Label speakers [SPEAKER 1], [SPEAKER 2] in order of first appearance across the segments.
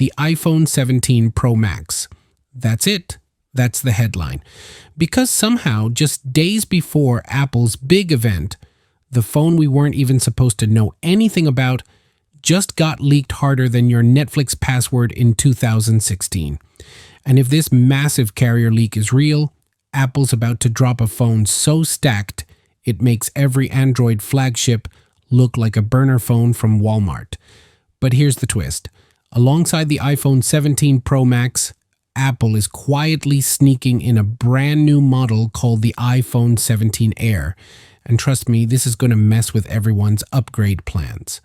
[SPEAKER 1] the iPhone 17 Pro Max. That's it. That's the headline. Because somehow, just days before Apple's big event, the phone we weren't even supposed to know anything about just got leaked harder than your Netflix password in 2016. And if this massive carrier leak is real, Apple's about to drop a phone so stacked it makes every Android flagship look like a burner phone from Walmart. But here's the twist. Alongside the iPhone 17 Pro Max, Apple is quietly sneaking in a brand new model called the iPhone 17 Air. And trust me, this is going to mess with everyone's upgrade plans.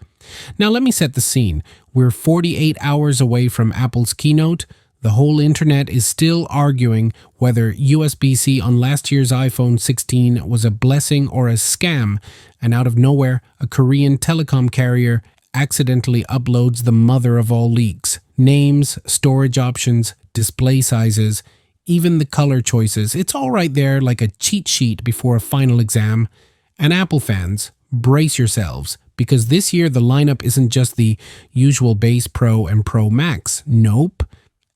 [SPEAKER 1] Now let me set the scene. We're 48 hours away from Apple's keynote. The whole internet is still arguing whether USB-C on last year's iPhone 16 was a blessing or a scam, and out of nowhere, a Korean telecom carrier accidentally uploads the mother of all leaks. Names, storage options, display sizes, even the color choices. It's all right there like a cheat sheet before a final exam. And Apple fans, brace yourselves, because this year the lineup isn't just the usual base Pro and Pro Max. Nope.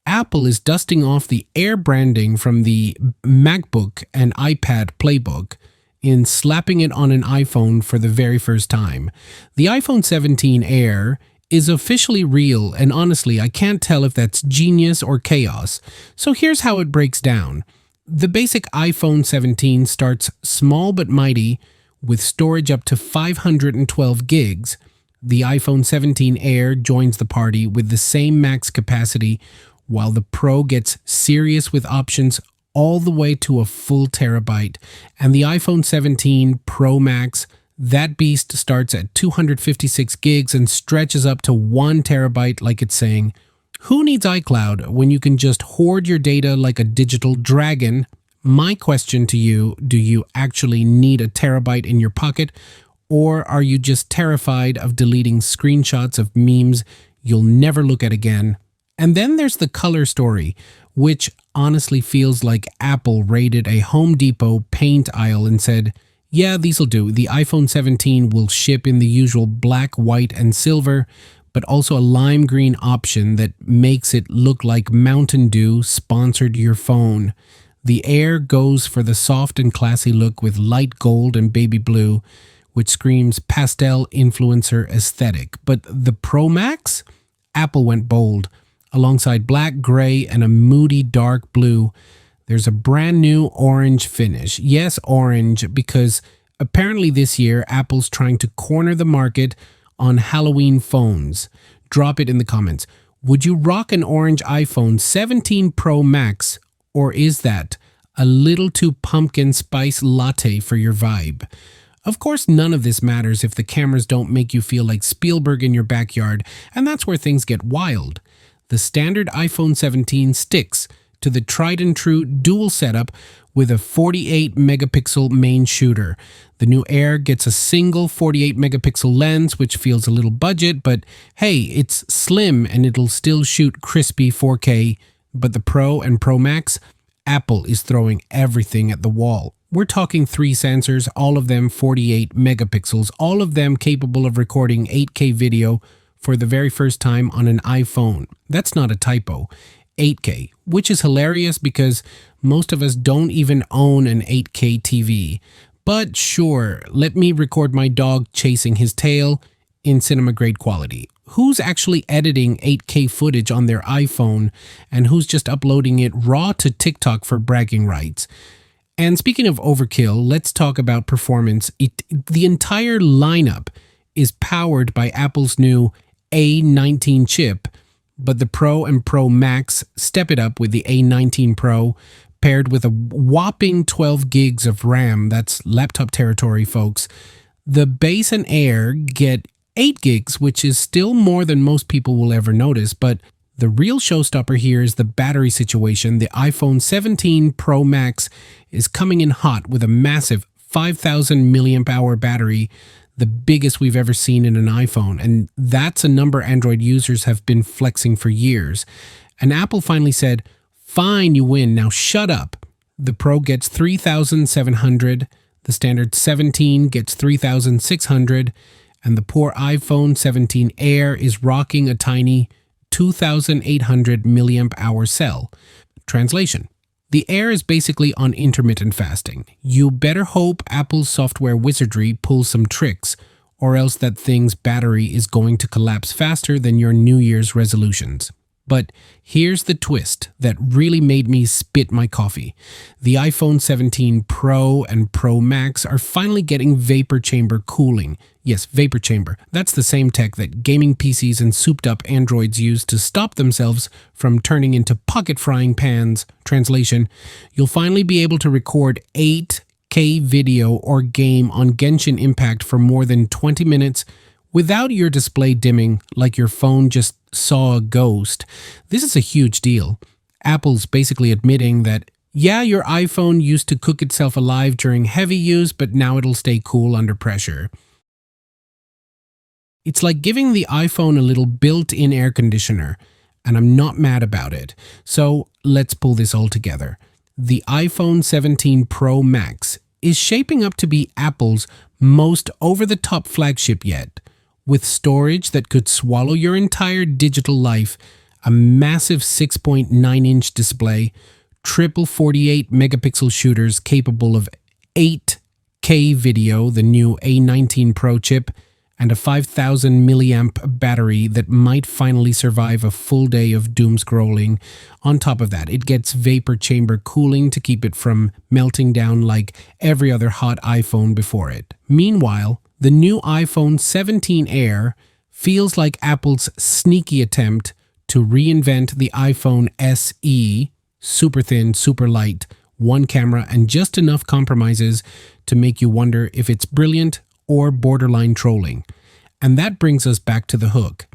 [SPEAKER 1] Apple is dusting off the Air branding from the MacBook and iPad playbook in slapping it on an iPhone for the very first time. The iPhone 17 Air is officially real, and honestly, I can't tell if that's genius or chaos. So here's how it breaks down. The basic iPhone 17 starts small but mighty with storage up to 512 gigs. The iPhone 17 Air joins the party with the same max capacity, while the Pro gets serious with options all the way to a full terabyte. And the iPhone 17 Pro Max, that beast starts at 256 gigs and stretches up to 1 terabyte like it's saying, who needs iCloud when you can just hoard your data like a digital dragon? My question to you, do you actually need a terabyte in your pocket, or are you just terrified of deleting screenshots of memes you'll never look at again? And then there's the color story, which honestly feels like Apple raided a Home Depot paint aisle and said, yeah, these'll do. The iPhone 17 will ship in the usual black, white, and silver, but also a lime green option that makes it look like Mountain Dew sponsored your phone. The Air goes for the soft and classy look with light gold and baby blue, which screams pastel influencer aesthetic. But the Pro Max? Apple went bold. Alongside black, gray, and a moody dark blue, there's a brand new orange finish. Yes, orange, because apparently this year Apple's trying to corner the market on Halloween phones. Drop it in the comments. Would you rock an orange iPhone 17 Pro Max, or is that a little too pumpkin spice latte for your vibe? Of course, none of this matters if the cameras don't make you feel like Spielberg in your backyard, and that's where things get wild. The standard iPhone 17 sticks to the tried and true dual setup with a 48 megapixel main shooter. The new Air gets a single 48 megapixel lens, which feels a little budget, but hey, it's slim and it'll still shoot crispy 4K. But the Pro and Pro Max, Apple is throwing everything at the wall. We're talking 3 sensors, all of them 48 megapixels, all of them capable of recording 8K video for the very first time on an iPhone. That's not a typo. 8K, which is hilarious because most of us don't even own an 8K TV. But sure, let me record my dog chasing his tail in cinema grade quality. Who's actually editing 8K footage on their iPhone, and who's just uploading it raw to TikTok for bragging rights? And speaking of overkill, let's talk about performance. The entire lineup is powered by Apple's new A19 chip, but the Pro and Pro Max step it up with the A19 Pro, paired with a whopping 12 gigs of RAM. That's laptop territory, folks. The Base and Air get 8 gigs, which is still more than most people will ever notice, but the real showstopper here is the battery situation. The iPhone 17 Pro Max is coming in hot with a massive 5,000 milliamp hour battery, the biggest we've ever seen in an iPhone, and that's a number Android users have been flexing for years. And Apple finally said, fine, you win, now shut up. The Pro gets 3,700, the standard 17 gets 3,600, and the poor iPhone 17 Air is rocking a tiny 2,800 milliamp hour cell. Translation: the Air is basically on intermittent fasting. You better hope Apple's software wizardry pulls some tricks, or else that thing's battery is going to collapse faster than your New Year's resolutions. But here's the twist that really made me spit my coffee. The iPhone 17 Pro and Pro Max are finally getting vapor chamber cooling. Yes, vapor chamber. That's the same tech that gaming PCs and souped-up Androids use to stop themselves from turning into pocket frying pans. Translation: you'll finally be able to record 8K video or game on Genshin Impact for more than 20 minutes without your display dimming like your phone just saw a ghost. This is a huge deal. Apple's basically admitting that, yeah, your iPhone used to cook itself alive during heavy use, but now it'll stay cool under pressure. It's like giving the iPhone a little built-in air conditioner, and I'm not mad about it. So let's pull this all together. The iPhone 17 Pro Max is shaping up to be Apple's most over-the-top flagship yet. With storage that could swallow your entire digital life, a massive 6.9-inch display, triple 48 megapixel shooters capable of 8K video, the new A19 Pro chip, and a 5,000 milliamp battery that might finally survive a full day of doom scrolling. On top of that, it gets vapor chamber cooling to keep it from melting down like every other hot iPhone before it. Meanwhile, the new iPhone 17 Air feels like Apple's sneaky attempt to reinvent the iPhone SE, super thin, super light, one camera, and just enough compromises to make you wonder if it's brilliant or borderline trolling. And that brings us back to the hook.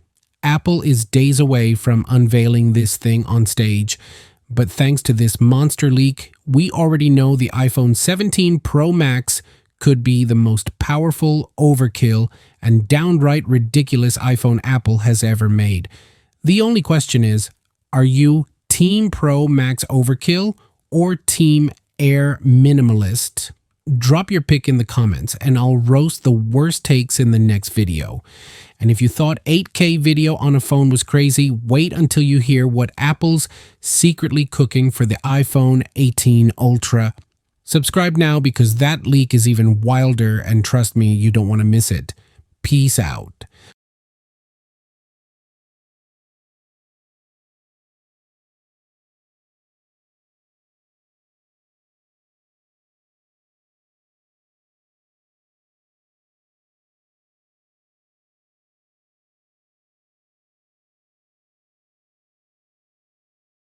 [SPEAKER 1] Apple is days away from unveiling this thing on stage, but thanks to this monster leak, we already know the iPhone 17 Pro Max could be the most powerful, overkill, and downright ridiculous iPhone Apple has ever made. The only question is, are you Team Pro Max Overkill or Team Air Minimalist? Drop your pick in the comments and I'll roast the worst takes in the next video. And if you thought 8K video on a phone was crazy, wait until you hear what Apple's secretly cooking for the iPhone 18 Ultra. Subscribe now because that leak is even wilder, and trust me, you don't want to miss it. Peace out.